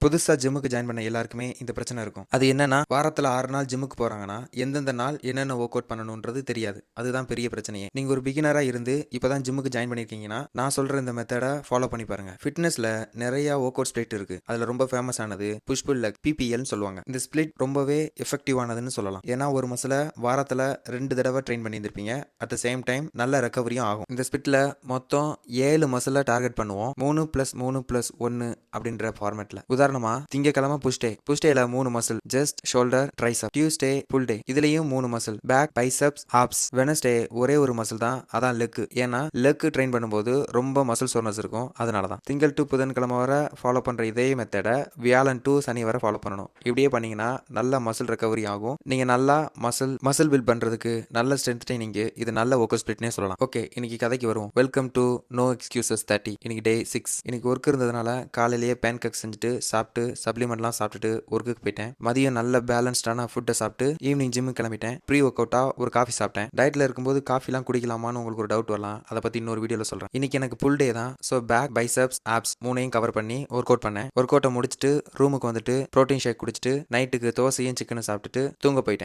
புதுசா ஜிம்முக்கு ஜாயின் பண்ண எல்லாருக்குமே இந்த பிரச்சனை இருக்கும். அது என்னன்னா, வாரத்துல 6 நாள் ஜிம்முக்கு போறாங்கன்னா, எந்தெந்த நாள் என்னென்ன ஒர்க் அவுட் பண்ணணும்ன்றது தெரியாது. அதுதான் பெரிய பிரச்சனையே. நீங்க ஒரு பிகினரா இருந்து இப்பதான் ஜிம்முக்கு ஜாயின் பண்ணிருக்கீங்கன்னா, நான் சொல்ற இந்த மெத்தட ஃபாலோ பண்ணி பாருங்க. ஃபிட்னஸ்ல நிறைய ஒர்க் அவுட் ஸ்பிளிட் இருக்கு. அதுல ரொம்ப ஃபேமஸ் ஆனது புஷ் புல் லெக் PPL சொல்லுவாங்க. இந்த ஸ்பிளிட் ரொம்பவே எஃபெக்டிவ் ஆனதுன்னு சொல்லலாம். ஏன்னா ஒரு மசில வாரத்துல 2 தடவை ட்ரெயின் பண்ணியிருந்திருப்பீங்க. அட் த சேம் டைம் நல்ல ரெக்கவரியும் ஆகும். இந்த ஸ்பிளிட்ல மொத்தம் 7 மசில டார்கெட் பண்ணுவோம். 3+3+1 அப்படின்ற ஃபார்மேட்ல. உதாரணமா திங்கக்கிழமை புஷ்டேல 3 muscle, just shoulder tricep. Tuesday pull day, இதுலயும் 3 muscle, back biceps abs. Wednesday ஒரே ஒரு மசில் தான், அதான் லெக். ஏன்னா லெக் ட்ரெயின் பண்ணும்போது ரொம்ப மசில் சோர்னஸ் இருக்கும், அதனாலதான். திங்கள் டு புதன்கிழமை வரை ஃபாலோ பண்ற இதே மெத்தட வியாழன் டு சனி வரை ஃபாலோ பண்ணணும். இப்படியே பண்ணீங்கன்னா நல்ல மசில் ரெக்கவரி ஆகும். நீங்க நல்லா மசில் பில்ட் பண்றதுக்கு நல்ல ஸ்ட்ரென்த் ட்ரைனிங், இது நல்ல ஒர்க் ஸ்பிளிட்னே சொல்லலாம். ஓகே, இன்னைக்கு கதைக்கு வருவோம். Welcome to know excuses 30. இன்னைக்கு டே 6. இன்னைக்கு ஒர்க் இருந்ததுனால காலையிலேயே பேன் கேக் செஞ்சுட்டு சாப்பிட்டு சப்ளிமெண்ட்லாம் சாப்பிட்டுட்டு ஒர்க்குக்கு போயிட்டேன். மதியம் நல்ல பேலன்ஸ்டான ஃபுட்டை சாப்பிட்டு ஈவினிங் ஜிம்முக்கு கிளம்பிட்டேன். ப்ரீ ஒர்க் அவுட்டா ஒரு காஃபி சாப்பிட்டேன். டயட்ல இருக்கும்போது காஃபிலாம் குடிக்கலாமான்னு உங்களுக்கு ஒரு டவுட் வரலாம். அதை பத்தி இன்னொரு வீடியோல சொல்றேன். இன்னைக்கு எனக்கு ஃபுல் டே தான். ஸோ பேக் பைசப்ஸ் ஆப்ஸ் மூணையும் கவர் பண்ணி ஒர்க் அவுட் பண்ணேன். ஒர்க் அவுட்டை முடிச்சுட்டு ரூமுக்கு வந்துட்டு ப்ரோட்டீன் ஷேக் குடிச்சிட்டு நைட்டுக்கு தோசையும் சிக்கனும் சாப்பிட்டுட்டு தூங்க போயிட்டேன்.